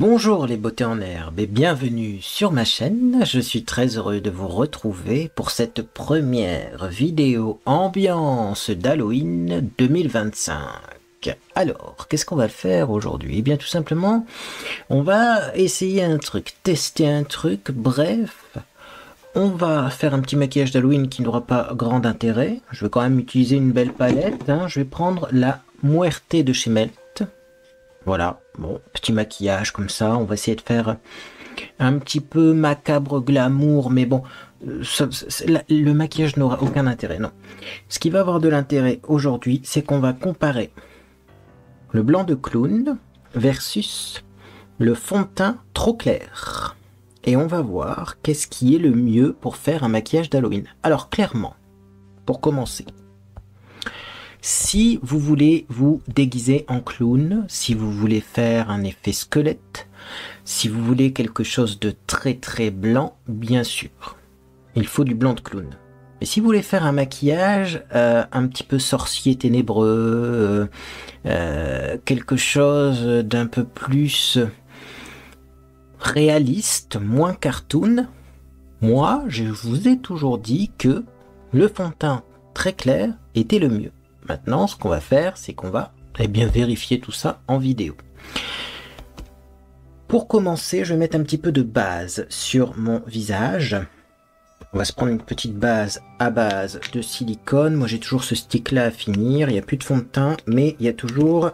Bonjour les beautés en herbe et bienvenue sur ma chaîne. Je suis très heureux de vous retrouver pour cette première vidéo ambiance d'Halloween 2025. Alors, qu'est-ce qu'on va faire aujourd'hui? Eh bien tout simplement, on va essayer un truc, tester un truc, bref. On va faire un petit maquillage d'Halloween qui n'aura pas grand intérêt. Je vais quand même utiliser une belle palette. Je vais prendre la Muerte de chez Melt. Voilà, bon, petit maquillage comme ça. On va essayer de faire un petit peu macabre glamour, mais bon, le maquillage n'aura aucun intérêt, non. Ce qui va avoir de l'intérêt aujourd'hui, c'est qu'on va comparer le blanc de clown versus le fond de teint trop clair. Et on va voir qu'est-ce qui est le mieux pour faire un maquillage d'Halloween. Alors clairement, pour commencer, si vous voulez vous déguiser en clown, si vous voulez faire un effet squelette, si vous voulez quelque chose de très très blanc, bien sûr, il faut du blanc de clown. Mais si vous voulez faire un maquillage un petit peu sorcier ténébreux, quelque chose d'un peu plus réaliste, moins cartoon, moi je vous ai toujours dit que le fond de teint très clair était le mieux. Maintenant, ce qu'on va faire, c'est qu'on va bien vérifier tout ça en vidéo. Pour commencer, je vais mettre un petit peu de base sur mon visage. On va se prendre une petite base à base de silicone. Moi, j'ai toujours ce stick-là à finir. Il n'y a plus de fond de teint, mais il y a toujours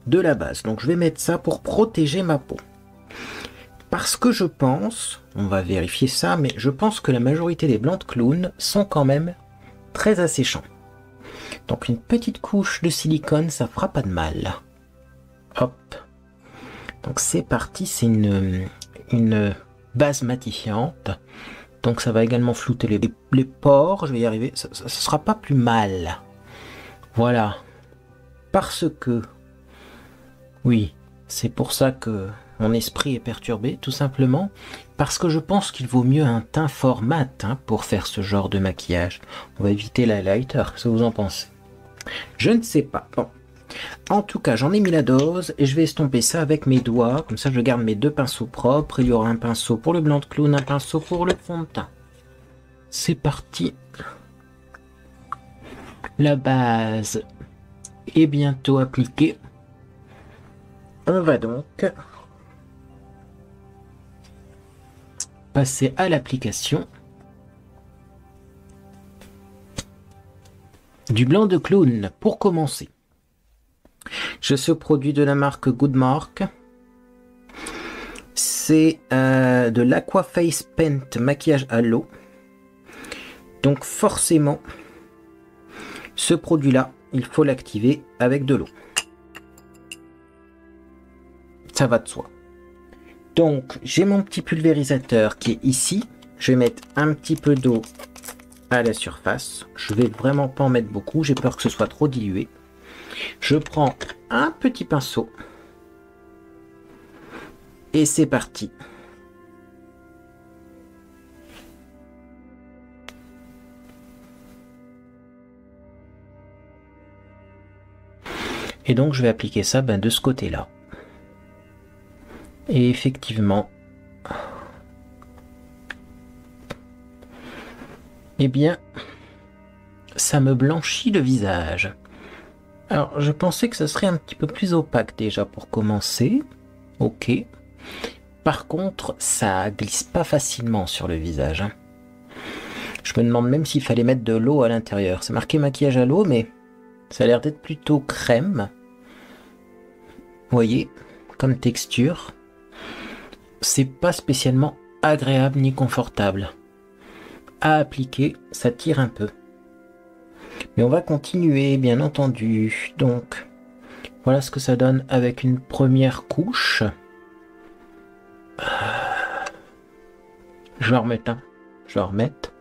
de la base. Donc, je vais mettre ça pour protéger ma peau. Parce que je pense, on va vérifier ça, mais je pense que la majorité des blancs de clown sont quand même très asséchants. Donc une petite couche de silicone, ça fera pas de mal. Hop. Donc c'est parti, c'est une base matifiante. Donc ça va également flouter les pores, je vais y arriver. Ça sera pas plus mal. Voilà. Parce que, oui, c'est pour ça que mon esprit est perturbé, tout simplement. Parce que je pense qu'il vaut mieux un teint fort mat pour faire ce genre de maquillage. On va éviter l'highlighter, qu'est-ce que vous en pensez? Je ne sais pas. Bon. En tout cas, j'en ai mis la dose et je vais estomper ça avec mes doigts. Comme ça, je garde mes deux pinceaux propres. Il y aura un pinceau pour le blanc de clown, un pinceau pour le fond de teint. C'est parti. La base est bientôt appliquée. On va donc passer à l'application du blanc de clown. Pour commencer, je ce produit de la marque Goodmark. C'est de l'Aquaface Paint maquillage à l'eau. Donc forcément, ce produit-là, il faut l'activer avec de l'eau. Ça va de soi. Donc, j'ai mon petit pulvérisateur qui est ici. Je vais mettre un petit peu d'eau à la surface. Je vais vraiment pas en mettre beaucoup, j'ai peur que ce soit trop dilué. Je prends un petit pinceau et c'est parti. Et donc je vais appliquer ça de ce côté-là. Et effectivement, eh bien, ça me blanchit le visage. Alors, je pensais que ce serait un petit peu plus opaque déjà pour commencer. Ok. Par contre, ça glisse pas facilement sur le visage. Je me demande même s'il fallait mettre de l'eau à l'intérieur. C'est marqué maquillage à l'eau, mais ça a l'air d'être plutôt crème. Vous voyez, comme texture. C'est pas spécialement agréable ni confortable. À appliquer, ça tire un peu. Mais on va continuer, bien entendu. Donc, voilà ce que ça donne avec une première couche. Je vais en remettre un. Je vais en remettre.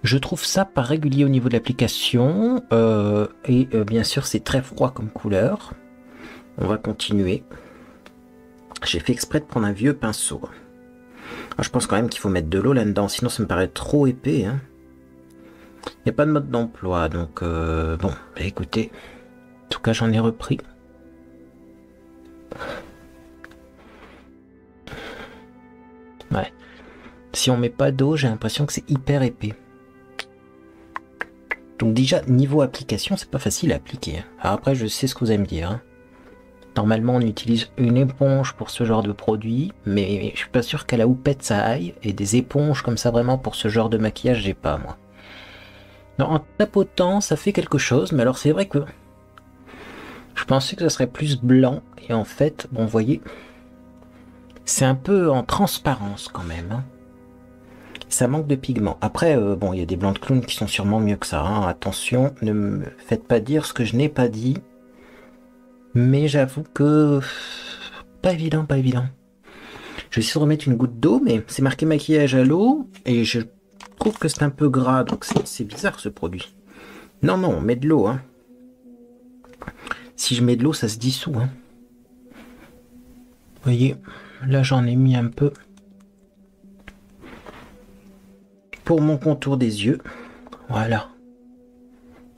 Je trouve ça pas régulier au niveau de l'application. Bien sûr, c'est très froid comme couleur. On va continuer. J'ai fait exprès de prendre un vieux pinceau. Alors, je pense quand même qu'il faut mettre de l'eau là-dedans, sinon ça me paraît trop épais. Il n'y a pas de mode d'emploi, donc bon, écoutez, en tout cas j'en ai repris. Ouais. Si on met pas d'eau, j'ai l'impression que c'est hyper épais. Donc déjà, niveau application, c'est pas facile à appliquer. Alors après, je sais ce que vous allez me dire. Hein. Normalement, on utilise une éponge pour ce genre de produit, mais je suis pas sûr qu'à la houppette ça aille. Et des éponges comme ça vraiment pour ce genre de maquillage, j'ai pas moi. Non, en tapotant, ça fait quelque chose, mais alors c'est vrai que je pensais que ça serait plus blanc, et en fait, bon, vous voyez, c'est un peu en transparence quand même. Hein. Ça manque de pigment. Après, bon, il y a des blancs de clown qui sont sûrement mieux que ça. Hein. Attention, ne me faites pas dire ce que je n'ai pas dit. Mais j'avoue que... pas évident, pas évident. Je vais essayer de remettre une goutte d'eau, mais c'est marqué maquillage à l'eau, et je trouve que c'est un peu gras, donc c'est bizarre ce produit. Non, non, on met de l'eau. Hein. Si je mets de l'eau, ça se dissout. Hein. Vous voyez, là j'en ai mis un peu. Pour mon contour des yeux. Voilà.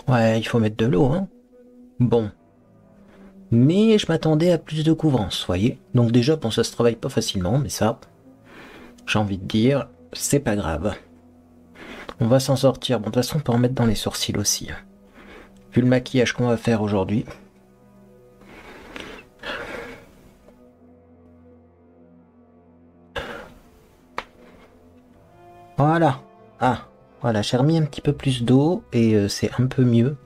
Ouais, il faut mettre de l'eau. Hein. Bon. Mais je m'attendais à plus de couvrance, voyez. Donc déjà, bon, ça se travaille pas facilement, mais ça, j'ai envie de dire, c'est pas grave. On va s'en sortir. Bon, de toute façon, on peut en mettre dans les sourcils aussi. Vu le maquillage qu'on va faire aujourd'hui. Voilà. Ah, voilà, j'ai remis un petit peu plus d'eau et c'est un peu mieux.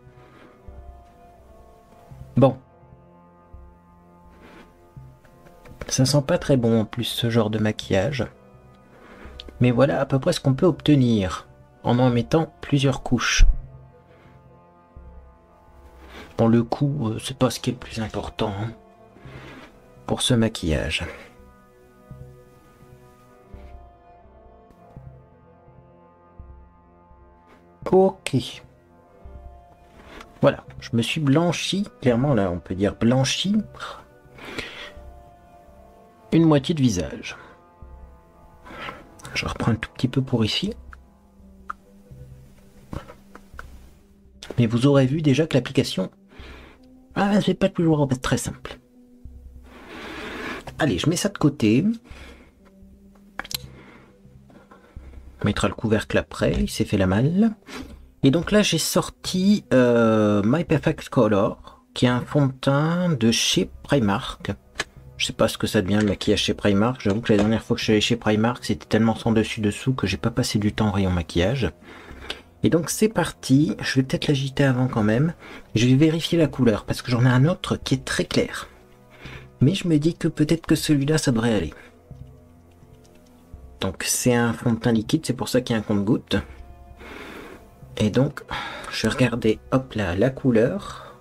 Bon. Ça sent pas très bon en plus ce genre de maquillage. Mais voilà à peu près ce qu'on peut obtenir en mettant plusieurs couches. Bon, le coup, c'est pas ce qui est le plus important hein, pour ce maquillage. Ok. Voilà, je me suis blanchi, clairement là on peut dire blanchi, une moitié de visage. Je reprends un tout petit peu pour ici. Mais vous aurez vu déjà que l'application, c'est pas toujours très simple. Allez, je mets ça de côté. On mettra le couvercle après, il s'est fait la malle. Et donc là, j'ai sorti My Perfect Color, qui est un fond de teint de chez Primark. Je sais pas ce que ça devient le maquillage chez Primark. J'avoue que la dernière fois que je suis allé chez Primark, c'était tellement sans dessus-dessous que j'ai pas passé du temps en rayon maquillage. Et donc c'est parti. Je vais peut-être l'agiter avant quand même. Je vais vérifier la couleur parce que j'en ai un autre qui est très clair. Mais je me dis que peut-être que celui-là, ça devrait aller. Donc c'est un fond de teint liquide, c'est pour ça qu'il y a un compte-gouttes. Et donc, je vais regarder, hop là, la couleur.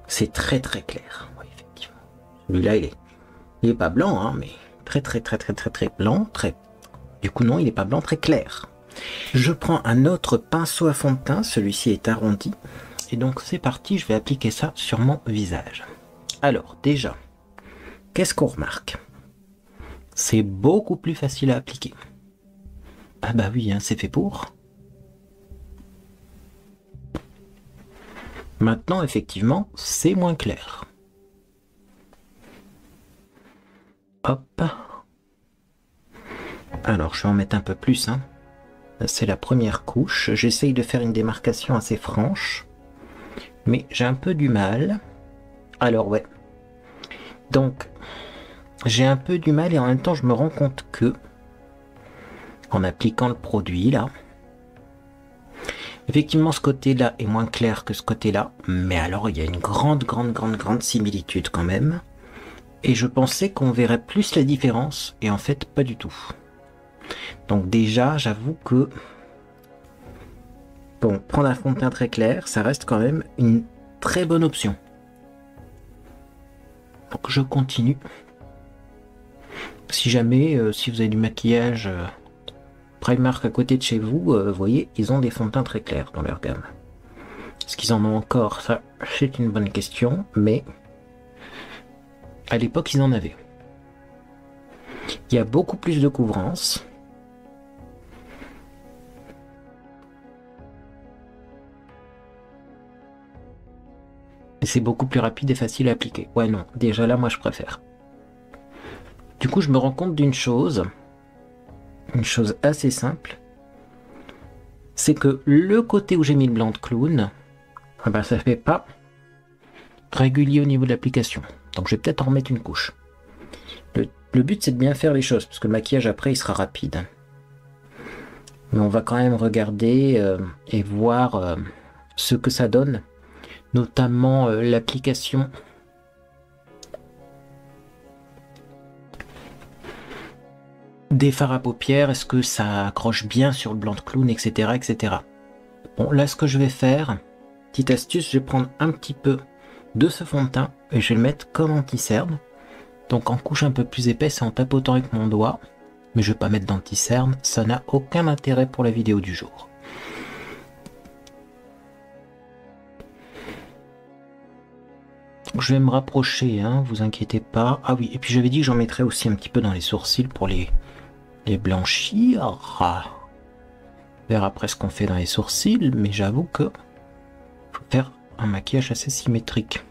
C'est très très clair. Oui, effectivement. Celui-là, il est pas blanc, hein, mais très blanc. Du coup, non, il est pas blanc, très clair. Je prends un autre pinceau à fond de teint. Celui-ci est arrondi. Et donc, c'est parti, je vais appliquer ça sur mon visage. Alors, déjà, qu'est-ce qu'on remarque? C'est beaucoup plus facile à appliquer. Ah bah oui, hein, c'est fait pour. Maintenant, effectivement, c'est moins clair. Hop. Alors, je vais en mettre un peu plus. Hein. C'est la première couche. J'essaye de faire une démarcation assez franche. Mais j'ai un peu du mal. Alors, ouais. Donc, j'ai un peu du mal et en même temps, je me rends compte que, en appliquant le produit, là, effectivement, ce côté-là est moins clair que ce côté-là, mais alors il y a une grande similitude quand même. Et je pensais qu'on verrait plus la différence, et en fait, pas du tout. Donc déjà, j'avoue que... Bon, prendre un fond de teint très clair, ça reste quand même une très bonne option. Donc je continue. Si jamais, si vous avez du maquillage... Primark à côté de chez vous, vous voyez, ils ont des fonds de teint très clairs dans leur gamme. Est-ce qu'ils en ont encore? Ça, c'est une bonne question, mais à l'époque, ils en avaient. Il y a beaucoup plus de couvrance. Et c'est beaucoup plus rapide et facile à appliquer. Ouais, non, déjà là, moi, je préfère. Du coup, je me rends compte d'une chose, une chose assez simple. C'est que le côté où j'ai mis le blanc de clown, eh ben, ça fait pas régulier au niveau de l'application. Donc je vais peut-être en remettre une couche. Le but c'est de bien faire les choses, parce que le maquillage après il sera rapide. Mais on va quand même regarder et voir ce que ça donne. Notamment l'application des fards à paupières, est-ce que ça accroche bien sur le blanc de clown, etc., etc. Bon, là, ce que je vais faire, petite astuce, je vais prendre un petit peu de ce fond de teint et je vais le mettre comme anti-cerne. Donc en couche un peu plus épaisse et en tapotant avec mon doigt. Mais je ne vais pas mettre d'anti-cerne, ça n'a aucun intérêt pour la vidéo du jour. Je vais me rapprocher, hein, vous inquiétez pas. Ah oui, et puis j'avais dit que j'en mettrais aussi un petit peu dans les sourcils pour les blanchir. On verra après ce qu'on fait dans les sourcils, mais j'avoue que faut faire un maquillage assez symétrique.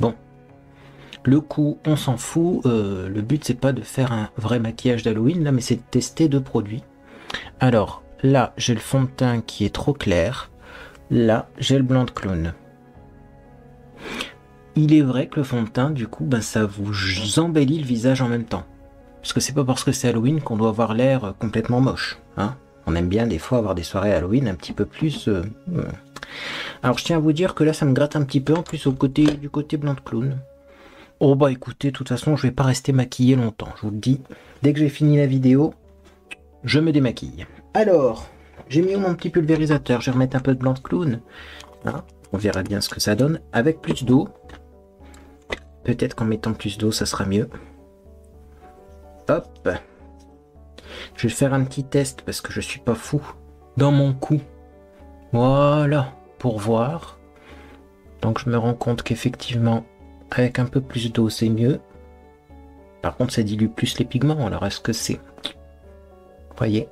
Bon, le coup, on s'en fout. Le but c'est pas de faire un vrai maquillage d'Halloween là, mais c'est de tester deux produits. Alors là, j'ai le fond de teint qui est trop clair. Là, j'ai le blanc de clown. Il est vrai que le fond de teint, du coup, ben, ça vous embellit le visage en même temps. Parce que c'est pas parce que c'est Halloween qu'on doit avoir l'air complètement moche. Hein. On aime bien des fois avoir des soirées Halloween un petit peu plus... Alors je tiens à vous dire que là ça me gratte un petit peu en plus du côté blanc de clown. Oh bah écoutez, de toute façon je vais pas rester maquillé longtemps. Je vous le dis, dès que j'ai fini la vidéo, je me démaquille. Alors, j'ai mis mon petit pulvérisateur, je vais remettre un peu de blanc de clown. Hein. On verra bien ce que ça donne avec plus d'eau. Peut-être qu'en mettant plus d'eau ça sera mieux. Hop, je vais faire un petit test parce que je suis pas fou dans mon cou. Voilà, pour voir. Donc je me rends compte qu'effectivement, avec un peu plus d'eau, c'est mieux. Par contre, ça dilue plus les pigments. Alors est-ce que c'est... Voyez.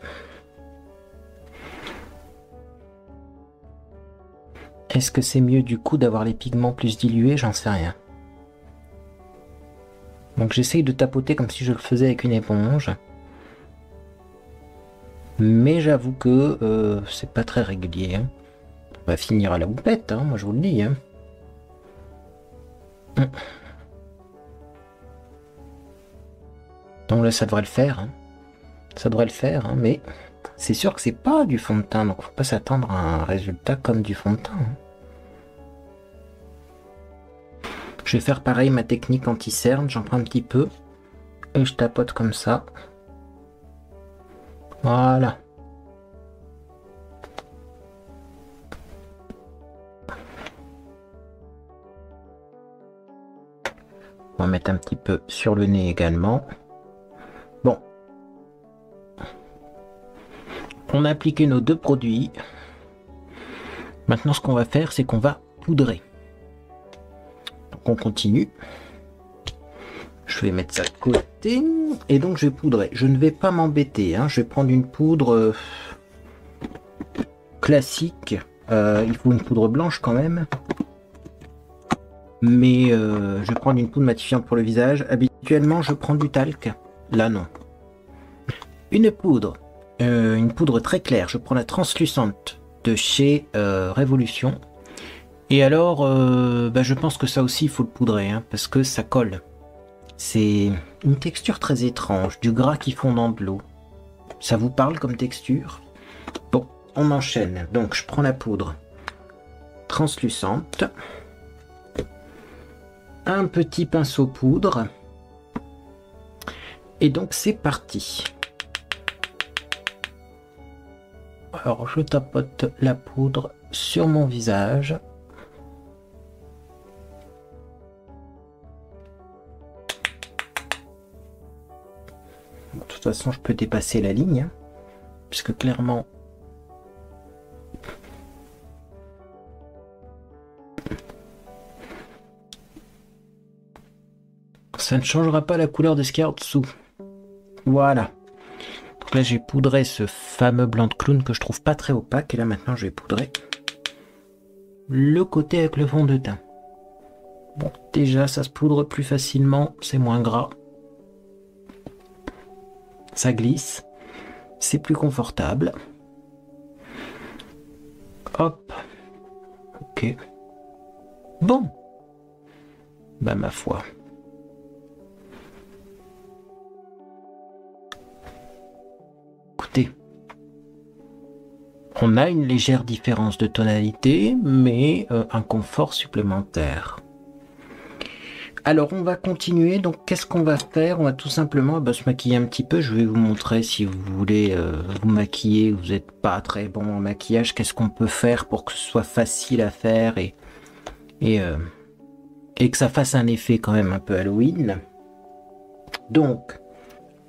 Est-ce que c'est mieux du coup d'avoir les pigments plus dilués? J'en sais rien. Donc j'essaye de tapoter comme si je le faisais avec une éponge. Mais j'avoue que c'est pas très régulier. Hein. On va finir à la houppette, hein, moi je vous le dis. Hein. Donc là ça devrait le faire. Hein. Ça devrait le faire, hein, mais c'est sûr que c'est pas du fond de teint. Donc faut pas s'attendre à un résultat comme du fond de teint. Hein. Je vais faire pareil ma technique anti-cerne, j'en prends un petit peu et je tapote comme ça. Voilà. On va mettre un petit peu sur le nez également. Bon. On a appliqué nos deux produits. Maintenant ce qu'on va faire c'est qu'on va poudrer. On continue. Je vais mettre ça de côté. Et donc je vais poudrer. Je ne vais pas m'embêter. Hein. Je vais prendre une poudre classique. Il faut une poudre blanche quand même. Mais je vais prendre une poudre matifiante pour le visage. Habituellement je prends du talc. Là non. Une poudre très claire. Je prends la translucente de chez Révolution. Et alors, je pense que ça aussi, il faut le poudrer, hein, parce que ça colle. C'est une texture très étrange, du gras qui fond dans de l'eau. Ça vous parle comme texture? Bon, on enchaîne. Donc, je prends la poudre translucente. Un petit pinceau poudre. Et donc, c'est parti. Alors, je tapote la poudre sur mon visage. De toute façon, je peux dépasser la ligne, hein, puisque clairement, ça ne changera pas la couleur de ce qu'il y a en dessous. Voilà. Donc là, j'ai poudré ce fameux blanc de clown que je trouve pas très opaque. Et là, maintenant, je vais poudrer le côté avec le fond de teint. Bon, déjà, ça se poudre plus facilement, c'est moins gras. Ça glisse. C'est plus confortable. Hop. Ok. Bon. Bah ma foi. Écoutez. On a une légère différence de tonalité, mais un confort supplémentaire. Alors on va continuer, donc qu'est-ce qu'on va faire? On va tout simplement se maquiller un petit peu. Je vais vous montrer si vous voulez vous maquiller, vous n'êtes pas très bon en maquillage, qu'est-ce qu'on peut faire pour que ce soit facile à faire et que ça fasse un effet quand même un peu Halloween. Donc,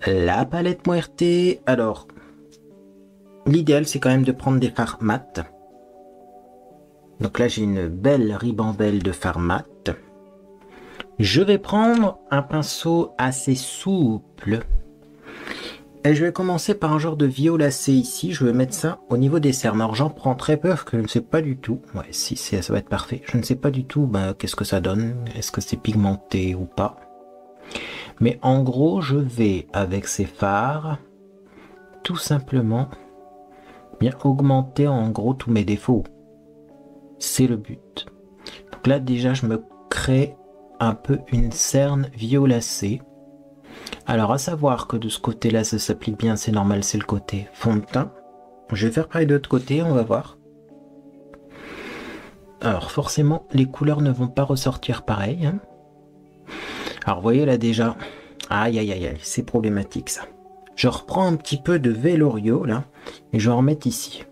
la palette Muerte, alors, l'idéal c'est quand même de prendre des fards mat. Donc là j'ai une belle ribambelle de fards mat. Je vais prendre un pinceau assez souple. Et je vais commencer par un genre de violacé ici. Je vais mettre ça au niveau des cernes. Alors j'en prends très peu parce que je ne sais pas du tout. Ouais, si, ça va être parfait. Je ne sais pas du tout qu'est-ce que ça donne. Est-ce que c'est pigmenté ou pas. Mais en gros, je vais avec ces fards tout simplement bien augmenter en gros tous mes défauts. C'est le but. Donc là déjà, je me crée un peu une cerne violacée. Alors à savoir que de ce côté là ça s'applique bien, c'est normal, c'est le côté fond de teint. Je vais faire pareil de l'autre côté, on va voir. Alors forcément les couleurs ne vont pas ressortir pareil, hein. Alors vous voyez là déjà, aïe aïe aïe aïe, c'est problématique ça. Je reprends un petit peu de Velorio là et je vais en remettre ici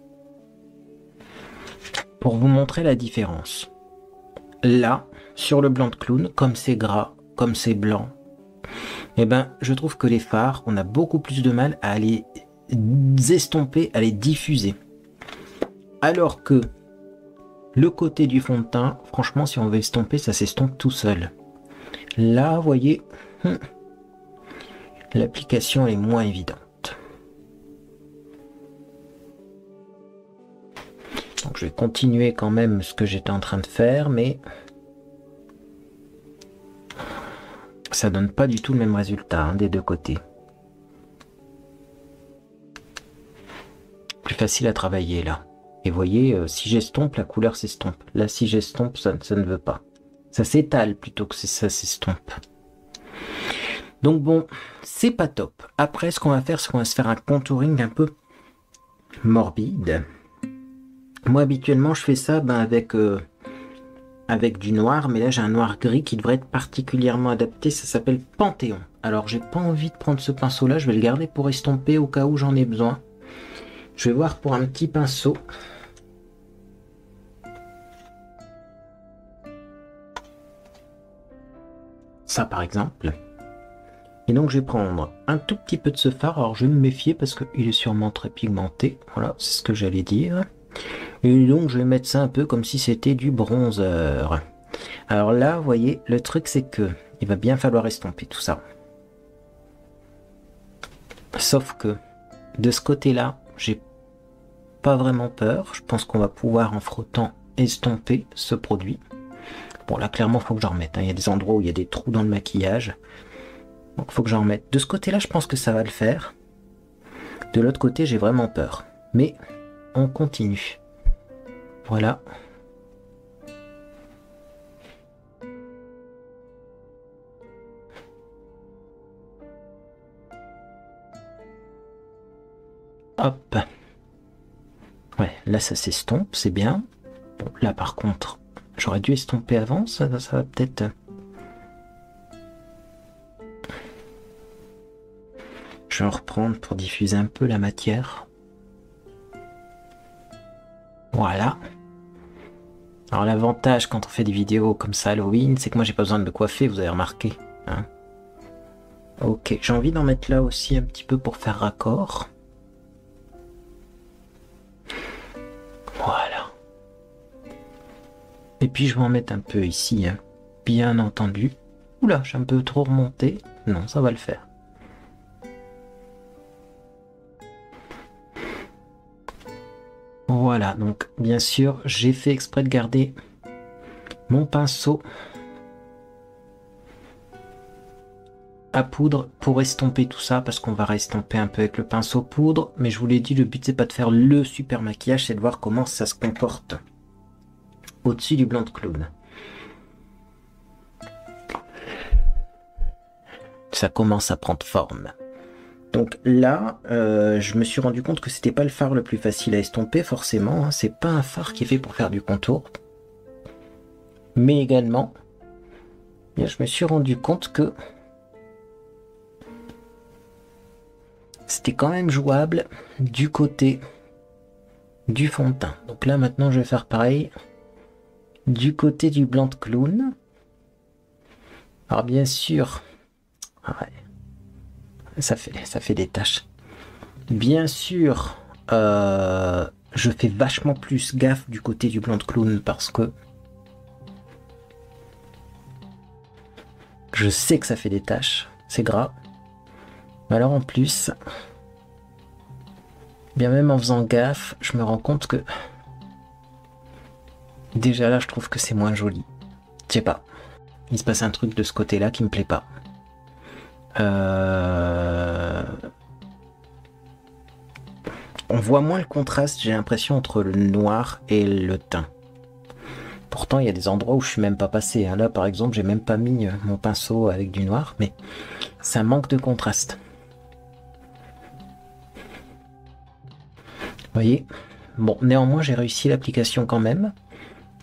pour vous montrer la différence. Là sur le blanc de clown, comme c'est gras, comme c'est blanc, eh ben, je trouve que les fards, on a beaucoup plus de mal à les estomper, à les diffuser. Alors que le côté du fond de teint, franchement, si on veut estomper, ça s'estompe tout seul. Là, vous voyez, l'application est moins évidente. Donc, je vais continuer quand même ce que j'étais en train de faire, mais ça donne pas du tout le même résultat hein, des deux côtés. Plus facile à travailler là. Et vous voyez, si j'estompe, la couleur s'estompe. Là, si j'estompe, ça ne veut pas. Ça s'étale plutôt que ça s'estompe. Donc bon, c'est pas top. Après, ce qu'on va faire, c'est qu'on va se faire un contouring un peu morbide. Moi, habituellement, je fais ça avec du noir, mais là j'ai un noir gris qui devrait être particulièrement adapté, ça s'appelle Panthéon. Alors j'ai pas envie de prendre ce pinceau là, je vais le garder pour estomper au cas où j'en ai besoin. Je vais voir pour un petit pinceau. Ça par exemple. Et donc je vais prendre un tout petit peu de ce fard, alors je vais me méfier parce qu'il est sûrement très pigmenté, voilà, c'est ce que j'allais dire. Et donc je vais mettre ça un peu comme si c'était du bronzer. Alors là, vous voyez, le truc c'est que il va bien falloir estomper tout ça. Sauf que de ce côté-là, j'ai pas vraiment peur. Je pense qu'on va pouvoir en frottant estomper ce produit. Bon là clairement faut que j'en remette, hein. Il y a des endroits où il y a des trous dans le maquillage. Donc faut que j'en remette. De ce côté-là, je pense que ça va le faire. De l'autre côté, j'ai vraiment peur. Mais on continue. Voilà. Hop. Ouais, là ça s'estompe, c'est bien. Bon, là par contre, j'aurais dû estomper avant, ça va peut-être... Je vais en reprendre pour diffuser un peu la matière. Voilà. Alors l'avantage quand on fait des vidéos comme ça Halloween, c'est que moi j'ai pas besoin de me coiffer, vous avez remarqué. Hein. Ok, j'ai envie d'en mettre là aussi un petit peu pour faire raccord. Voilà. Et puis je vais en mettre un peu ici, hein. Bien entendu. Oula, j'ai un peu trop remonté. Non, ça va le faire. Voilà, donc bien sûr, j'ai fait exprès de garder mon pinceau à poudre pour estomper tout ça, parce qu'on va restomper un peu avec le pinceau poudre, mais je vous l'ai dit, le but c'est pas de faire le super maquillage, c'est de voir comment ça se comporte au-dessus du blanc de clown. Ça commence à prendre forme. Donc là, je me suis rendu compte que c'était pas le fard le plus facile à estomper, forcément, hein. C'est pas un fard qui est fait pour faire du contour. Mais également, bien, je me suis rendu compte que c'était quand même jouable du côté du fond de teint. Donc là, maintenant, je vais faire pareil du côté du blanc de clown. Alors bien sûr, ouais, ça fait des taches. Bien sûr, je fais vachement plus gaffe du côté du blanc de clown parce que je sais que ça fait des taches, c'est gras. Alors en plus, bien même en faisant gaffe, je me rends compte que déjà là, je trouve que c'est moins joli. Je sais pas, il se passe un truc de ce côté-là qui me plaît pas. On voit moins le contraste, j'ai l'impression, entre le noir et le teint. Pourtant, il y a des endroits où je suis même pas passé. Là, par exemple, j'ai même pas mis mon pinceau avec du noir, mais ça manque de contraste. Vous voyez? Bon, néanmoins, j'ai réussi l'application quand même.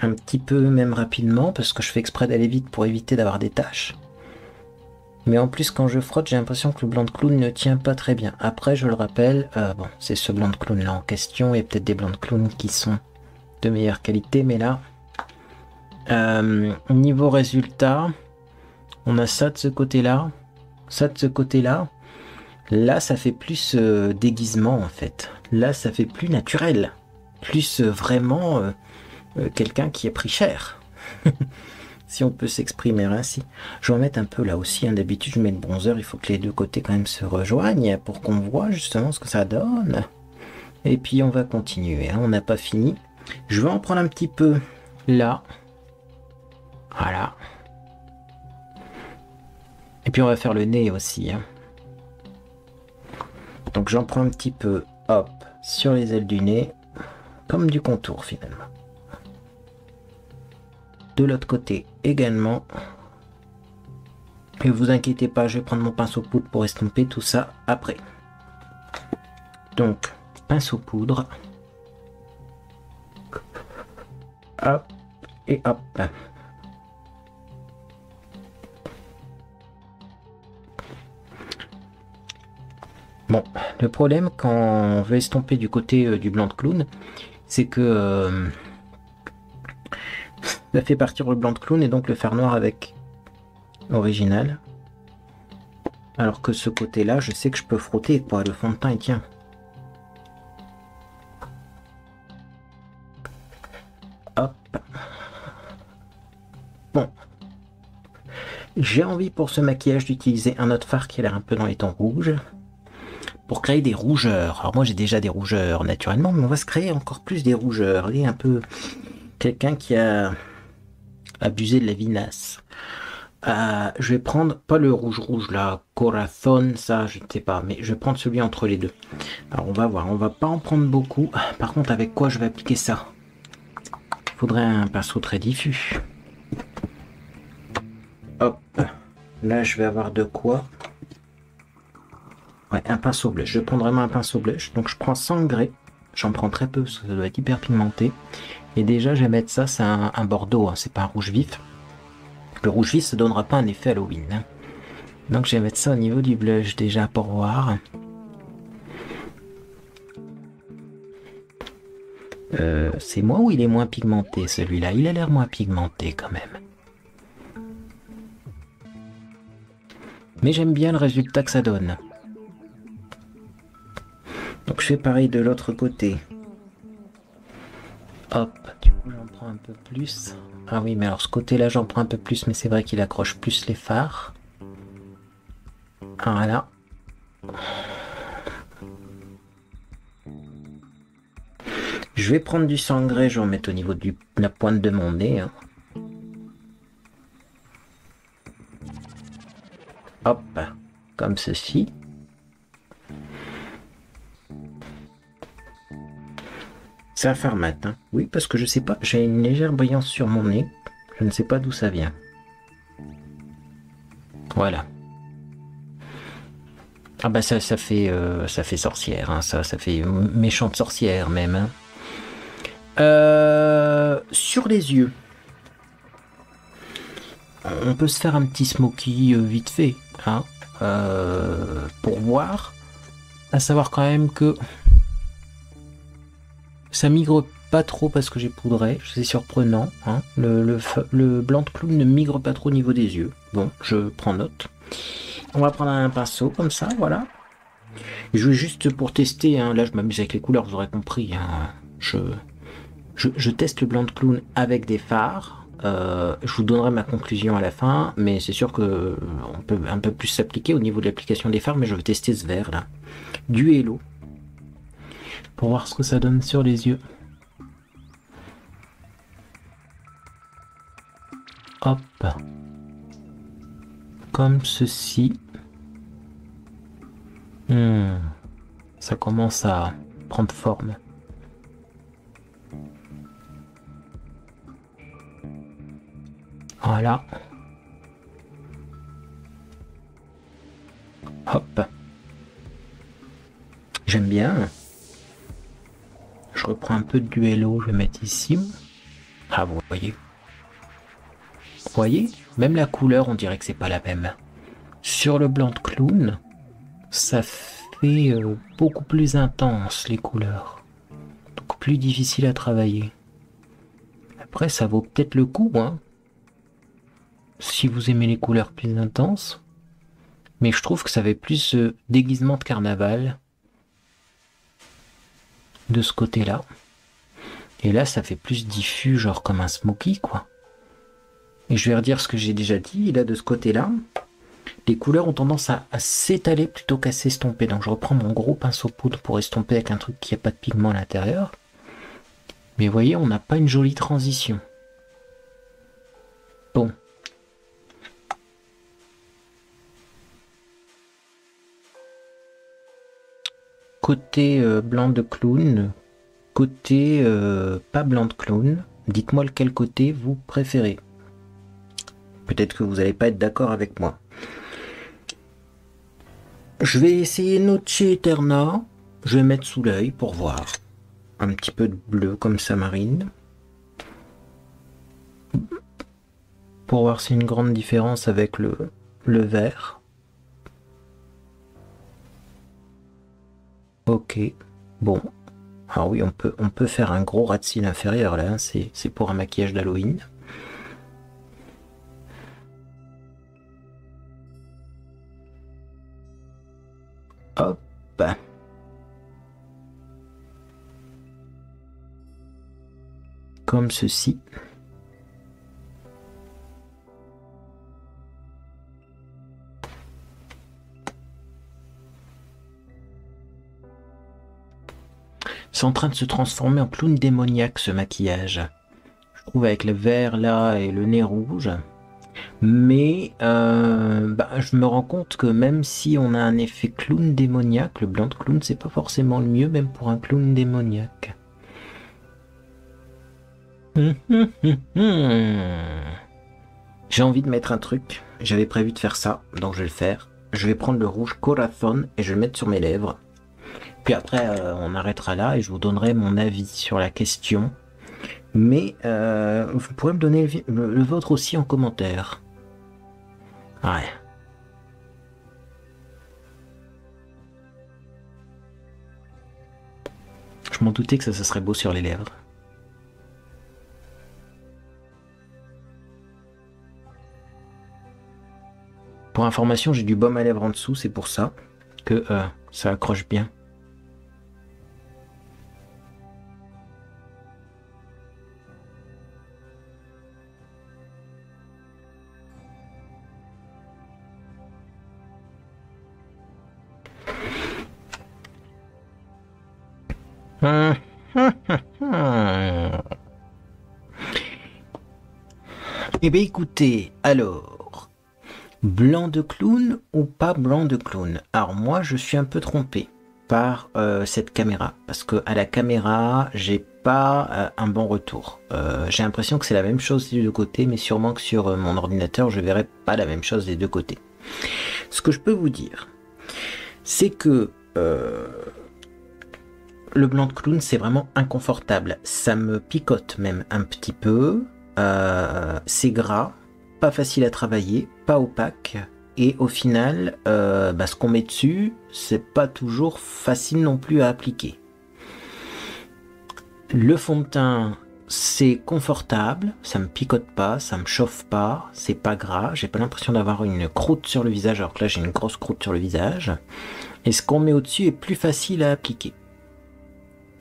Un petit peu, même rapidement, parce que je fais exprès d'aller vite pour éviter d'avoir des taches. Mais en plus, quand je frotte, j'ai l'impression que le blanc de clown ne tient pas très bien. Après, je le rappelle, bon, c'est ce blanc de clown là en question. Il y a peut-être des blancs de clown qui sont de meilleure qualité, mais là, niveau résultat, on a ça de ce côté-là, ça de ce côté-là. Là, ça fait plus déguisement en fait. Là, ça fait plus naturel. Plus vraiment quelqu'un qui a pris cher. Si on peut s'exprimer ainsi. Je vais en mettre un peu là aussi. Hein. D'habitude, je mets le bronzer. Il faut que les deux côtés quand même se rejoignent pour qu'on voit justement ce que ça donne. Et puis, on va continuer. Hein. On n'a pas fini. Je vais en prendre un petit peu là. Voilà. Et puis, on va faire le nez aussi. Hein. Donc, j'en prends un petit peu, hop, sur les ailes du nez. Comme du contour, finalement. De l'autre côté également. Et vous inquiétez pas, je vais prendre mon pinceau poudre pour estomper tout ça après. Donc, pinceau poudre. Hop et hop. Bon, le problème quand on veut estomper du côté du blanc de clown, c'est que ça fait partir le blanc de clown et donc le fer noir avec original. Alors que ce côté-là, je sais que je peux frotter quoi, le fond de teint il tient. Hop. Bon. J'ai envie pour ce maquillage d'utiliser un autre fard qui a l'air un peu dans les tons rouges. Pour créer des rougeurs. Alors moi j'ai déjà des rougeurs naturellement, mais on va se créer encore plus des rougeurs. Il est un peu quelqu'un qui a abusé de la vinasse. Je vais prendre, pas le rouge là, Corazon, ça je ne sais pas, mais je vais prendre celui entre les deux. Alors on va voir, on va pas en prendre beaucoup. Par contre avec quoi je vais appliquer ça? Il faudrait un pinceau très diffus. Hop, là je vais avoir de quoi. Ouais, un pinceau blush. Je prends vraiment un pinceau blush. Donc je prends 100 degrés. J'en prends très peu parce que ça doit être hyper pigmenté. Et déjà je vais mettre ça, c'est un bordeaux, hein, c'est pas un rouge vif. Le rouge vif ça donnera pas un effet Halloween. Hein. Donc je vais mettre ça au niveau du blush déjà pour voir. C'est moi ou il est moins pigmenté celui-là? Il a l'air moins pigmenté quand même. Mais j'aime bien le résultat que ça donne. Donc je fais pareil de l'autre côté. Hop, du coup j'en prends un peu plus. Ah oui, mais alors ce côté-là j'en prends un peu plus, mais c'est vrai qu'il accroche plus les fards. Voilà. Je vais prendre du sangrai, je vais en mettre au niveau de la pointe de mon nez. Hein. Hop. comme ceci. Ça va faire mat, hein. Oui, parce que je sais pas, j'ai une légère brillance sur mon nez. Je ne sais pas d'où ça vient. Voilà. Ah bah ça fait sorcière, hein, ça fait méchante sorcière même. Hein. Sur les yeux, on peut se faire un petit smoky vite fait, hein, pour voir. À savoir quand même que ça migre pas trop parce que j'ai poudré, c'est surprenant. Hein. Le blanc de clown ne migre pas trop au niveau des yeux. Bon, je prends note. On va prendre un pinceau comme ça, voilà. Je vais juste pour tester, hein, là je m'amuse avec les couleurs, vous aurez compris. Hein. Je teste le blanc de clown avec des fards. Je vous donnerai ma conclusion à la fin, mais c'est sûr que on peut un peu plus s'appliquer au niveau de l'application des fards, mais je vais tester ce vert là. Du Hello. Pour voir ce que ça donne sur les yeux. Hop. Comme ceci. Ça commence à prendre forme. Voilà. Hop. J'aime bien. Je reprends un peu de duello, je vais mettre ici. Ah, vous voyez. Vous voyez? Même la couleur, on dirait que c'est pas la même. Sur le blanc de clown, ça fait beaucoup plus intense les couleurs. Donc plus difficile à travailler. Après, ça vaut peut-être le coup, hein. Si vous aimez les couleurs plus intenses. Mais je trouve que ça fait plus déguisement de carnaval. De ce côté-là. Et là, ça fait plus diffus, genre comme un smoky, quoi. Et je vais redire ce que j'ai déjà dit. Là, de ce côté-là, les couleurs ont tendance à s'étaler plutôt qu'à s'estomper. Donc je reprends mon gros pinceau poudre pour estomper avec un truc qui n'a pas de pigment à l'intérieur. Mais vous voyez, on n'a pas une jolie transition. Bon. Côté blanc de clown, côté pas blanc de clown, dites-moi lequel côté vous préférez. Peut-être que vous n'allez pas être d'accord avec moi. Je vais essayer Noche Eterna. Je vais mettre sous l'œil pour voir. Un petit peu de bleu comme ça marine. Pour voir s'il y a une grande différence avec le vert. Ok, bon. Ah oui, on peut faire un gros ras de cils inférieur là, hein. C'est pour un maquillage d'Halloween. Hop. Comme ceci. C'est en train de se transformer en clown démoniaque ce maquillage. Je trouve avec le vert là et le nez rouge. Mais je me rends compte que même si on a un effet clown démoniaque, le blanc de clown c'est pas forcément le mieux même pour un clown démoniaque. J'ai envie de mettre un truc. J'avais prévu de faire ça, donc je vais le faire. Je vais prendre le rouge Corazon et je vais le mettre sur mes lèvres. Puis après, on arrêtera là et je vous donnerai mon avis sur la question. Mais vous pourrez me donner le vôtre aussi en commentaire. Ouais. Je m'en doutais que ça serait beau sur les lèvres. Pour information, j'ai du baume à lèvres en dessous, c'est pour ça que ça accroche bien. Eh bien écoutez, alors, Blanc de clown ou pas blanc de clown? Alors moi je suis un peu trompé par cette caméra parce que à la caméra j'ai pas un bon retour. J'ai l'impression que c'est la même chose des deux côtés, mais sûrement que sur mon ordinateur je verrai pas la même chose des deux côtés. Ce que je peux vous dire, c'est que le blanc de clown c'est vraiment inconfortable, ça me picote même un petit peu, c'est gras, pas facile à travailler, pas opaque, et au final, ce qu'on met dessus, c'est pas toujours facile non plus à appliquer. Le fond de teint, c'est confortable, ça me picote pas, ça me chauffe pas, c'est pas gras, j'ai pas l'impression d'avoir une croûte sur le visage, alors que là j'ai une grosse croûte sur le visage, et ce qu'on met au-dessus est plus facile à appliquer.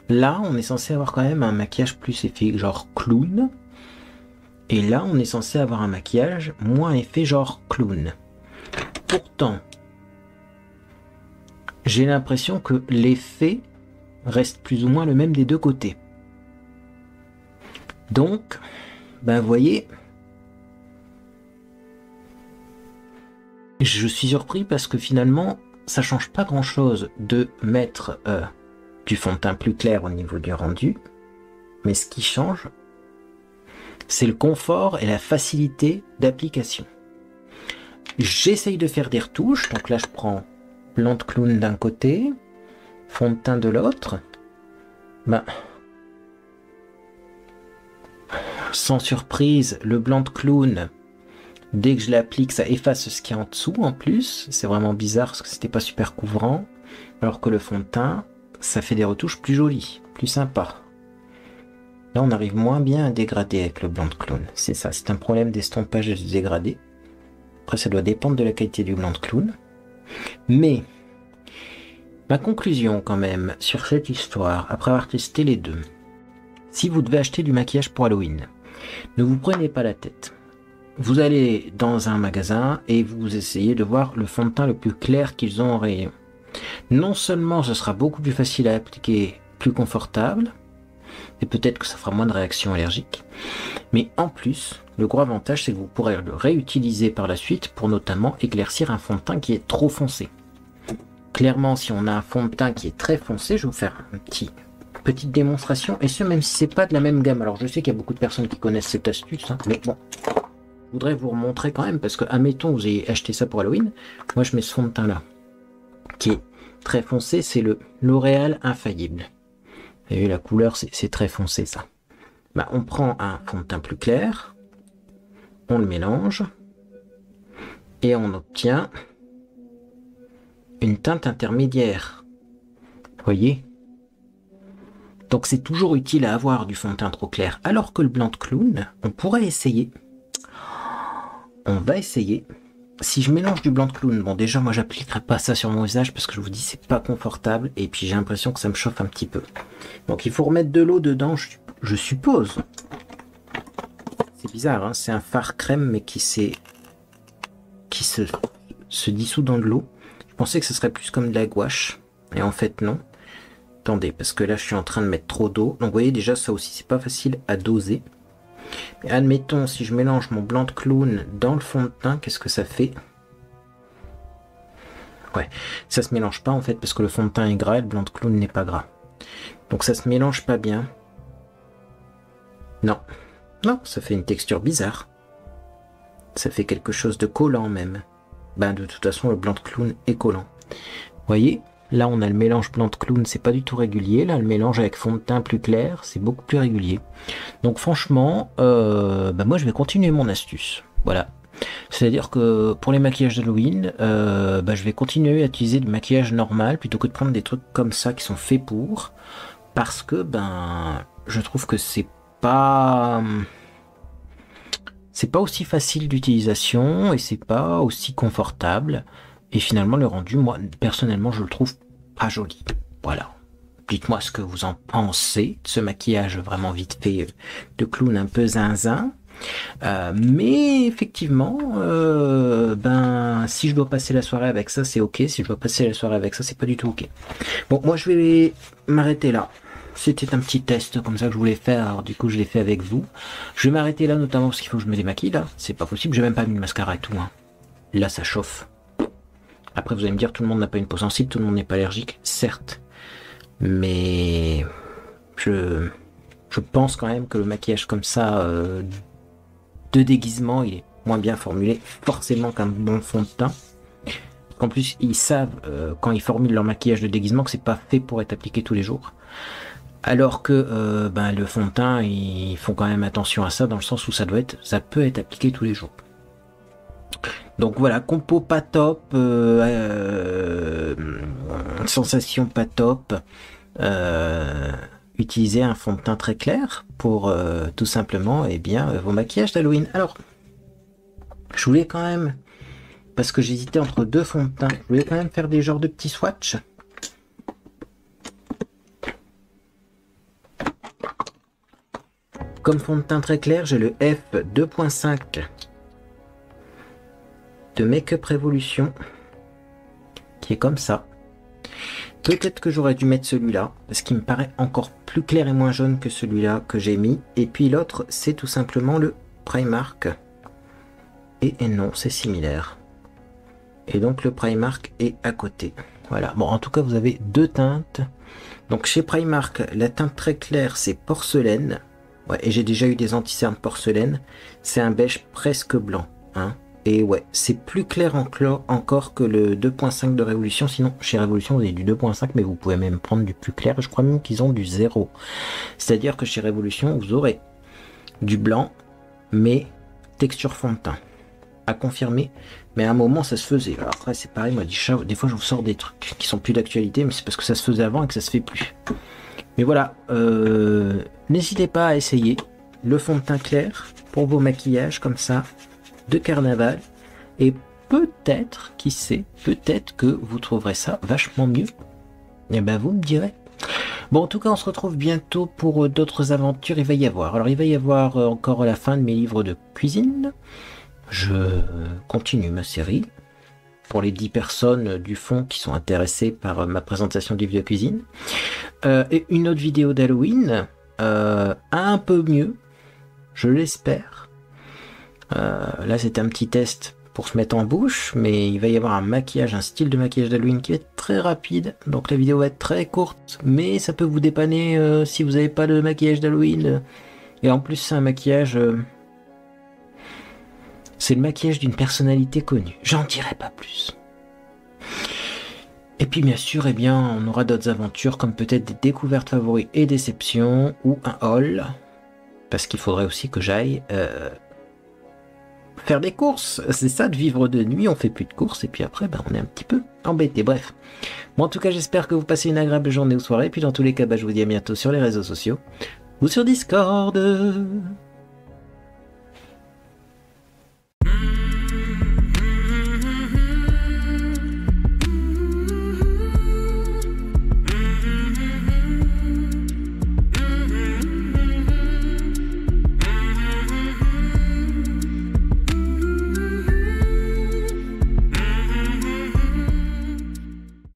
Là, on est censé avoir quand même un maquillage plus effet genre clown, et là, on est censé avoir un maquillage moins effet genre clown. Pourtant, j'ai l'impression que l'effet reste plus ou moins le même des deux côtés. Donc, vous voyez, je suis surpris parce que finalement, ça change pas grand-chose de mettre du fond de teint plus clair au niveau du rendu, mais ce qui change, c'est le confort et la facilité d'application. J'essaye de faire des retouches, donc là je prends blanc de clown d'un côté, fond de teint de l'autre. Sans surprise, le blanc de clown, dès que je l'applique, ça efface ce qu'il y a en dessous en plus. C'est vraiment bizarre parce que c'était pas super couvrant. Alors que le fond de teint, ça fait des retouches plus jolies, plus sympas. Là, on arrive moins bien à dégrader avec le blanc de clown. C'est ça, c'est un problème d'estompage et de dégradé. Après, ça doit dépendre de la qualité du blanc de clown. Mais, ma conclusion quand même sur cette histoire, après avoir testé les deux, si vous devez acheter du maquillage pour Halloween, ne vous prenez pas la tête. Vous allez dans un magasin et vous essayez de voir le fond de teint le plus clair qu'ils ont en rayon. Non seulement ce sera beaucoup plus facile à appliquer, plus confortable, et peut-être que ça fera moins de réactions allergiques, mais en plus, le gros avantage c'est que vous pourrez le réutiliser par la suite pour notamment éclaircir un fond de teint qui est trop foncé. Clairement, si on a un fond de teint qui est très foncé, je vais vous faire une petite démonstration, et ce même si c'est pas de la même gamme. Alors je sais qu'il y a beaucoup de personnes qui connaissent cette astuce, mais bon, je voudrais vous remontrer quand même, parce que admettons vous avez acheté ça pour Halloween, moi je mets ce fond de teint là, qui est très foncé, c'est le L'Oréal Infaillible. Vous avez vu la couleur, c'est très foncé ça. On prend un fond de teint plus clair, on le mélange, et on obtient une teinte intermédiaire. Vous voyez? Donc c'est toujours utile à avoir du fond de teint trop clair. Alors que le blanc de clown, on pourrait essayer. On va essayer. Si je mélange du blanc de clown, bon déjà moi j'appliquerai pas ça sur mon visage parce que je vous dis c'est pas confortable et puis j'ai l'impression que ça me chauffe un petit peu. Donc il faut remettre de l'eau dedans, je suppose. C'est bizarre, hein, c'est un fard crème mais qui se dissout dans de l'eau. Je pensais que ce serait plus comme de la gouache et en fait non. Attendez, parce que là je suis en train de mettre trop d'eau. Donc vous voyez déjà ça aussi c'est pas facile à doser. Mais admettons si je mélange mon blanc de clown dans le fond de teint, qu'est-ce que ça fait? Ouais, ça se mélange pas en fait parce que le fond de teint est gras et le blanc de clown n'est pas gras. Donc ça se mélange pas bien. Non, non, ça fait une texture bizarre. Ça fait quelque chose de collant même. De toute façon le blanc de clown est collant. Vous voyez? Là, on a le mélange blanc de clown, c'est pas du tout régulier. Là, le mélange avec fond de teint plus clair, c'est beaucoup plus régulier. Donc, franchement, moi, je vais continuer mon astuce. Voilà. C'est-à-dire que pour les maquillages d'Halloween, je vais continuer à utiliser du maquillage normal plutôt que de prendre des trucs comme ça qui sont faits pour. Parce que, je trouve que c'est pas aussi facile d'utilisation et c'est pas aussi confortable. Et finalement, le rendu, moi, personnellement, je le trouve pas joli. Voilà. Dites-moi ce que vous en pensez de ce maquillage vraiment vite fait de clown un peu zinzin. Mais effectivement, si je dois passer la soirée avec ça, c'est ok. Si je dois passer la soirée avec ça, c'est pas du tout ok. Bon, moi, je vais m'arrêter là. C'était un petit test comme ça que je voulais faire. Alors, du coup, je l'ai fait avec vous. Je vais m'arrêter là, notamment parce qu'il faut que je me démaquille, là. C'est pas possible. J'ai même pas mis le mascara et tout, hein. là ça chauffe. Après vous allez me dire, tout le monde n'a pas une peau sensible, tout le monde n'est pas allergique, certes. Mais je pense quand même que le maquillage comme ça, de déguisement, il est moins bien formulé forcément qu'un bon fond de teint. En plus, ils savent, quand ils formulent leur maquillage de déguisement, que c'est pas fait pour être appliqué tous les jours. Alors que le fond de teint, ils font quand même attention à ça, dans le sens où ça peut être appliqué tous les jours. Donc voilà, compo pas top, sensation pas top. Utilisez un fond de teint très clair pour tout simplement vos maquillages d'Halloween. Alors, je voulais quand même, parce que j'hésitais entre deux fonds de teint, je voulais quand même faire des genres de petits swatchs. Comme fond de teint très clair, j'ai le F2.5 de Make Up Revolution, qui est comme ça. Peut-être que j'aurais dû mettre celui-là, parce qu'il me paraît encore plus clair et moins jaune que celui-là que j'ai mis. Et puis l'autre, c'est tout simplement le Primark. Et non, c'est similaire. Et donc le Primark est à côté. Voilà, bon, en tout cas, vous avez deux teintes. Donc chez Primark, la teinte très claire, c'est porcelaine. Ouais, et j'ai déjà eu des anti-cernes porcelaine. C'est un beige presque blanc, hein. Et ouais, c'est plus clair encore que le 2.5 de Révolution. Sinon, chez Révolution, vous avez du 2.5, mais vous pouvez même prendre du plus clair. Je crois même qu'ils ont du 0. C'est-à-dire que chez Révolution, vous aurez du blanc, mais texture fond de teint. À confirmer, mais à un moment, ça se faisait. Alors après, c'est pareil, moi, des fois, je vous sors des trucs qui sont plus d'actualité, mais c'est parce que ça se faisait avant et que ça se fait plus. Mais voilà, n'hésitez pas à essayer le fond de teint clair pour vos maquillages comme ça, de carnaval, et peut-être, qui sait, peut-être que vous trouverez ça vachement mieux. Et ben vous me direz. Bon, en tout cas, on se retrouve bientôt pour d'autres aventures. Il va y avoir encore la fin de mes livres de cuisine. Je continue ma série pour les 10 personnes du fond qui sont intéressées par ma présentation de livres de cuisine, et une autre vidéo d'Halloween, un peu mieux, je l'espère. Là c'était un petit test pour se mettre en bouche, mais il va y avoir un style de maquillage d'Halloween qui va être très rapide, donc la vidéo va être très courte, mais ça peut vous dépanner si vous n'avez pas de maquillage d'Halloween. Et en plus c'est un maquillage, c'est le maquillage d'une personnalité connue, j'en dirai pas plus. Et puis bien sûr, on aura d'autres aventures, comme peut-être des découvertes favoris et déceptions, ou un haul, parce qu'il faudrait aussi que j'aille faire des courses. C'est ça de vivre de nuit, on fait plus de courses, et puis après, on est un petit peu embêté. Bref. Bon, en tout cas, j'espère que vous passez une agréable journée ou soirée, et puis dans tous les cas, je vous dis à bientôt sur les réseaux sociaux, ou sur Discord.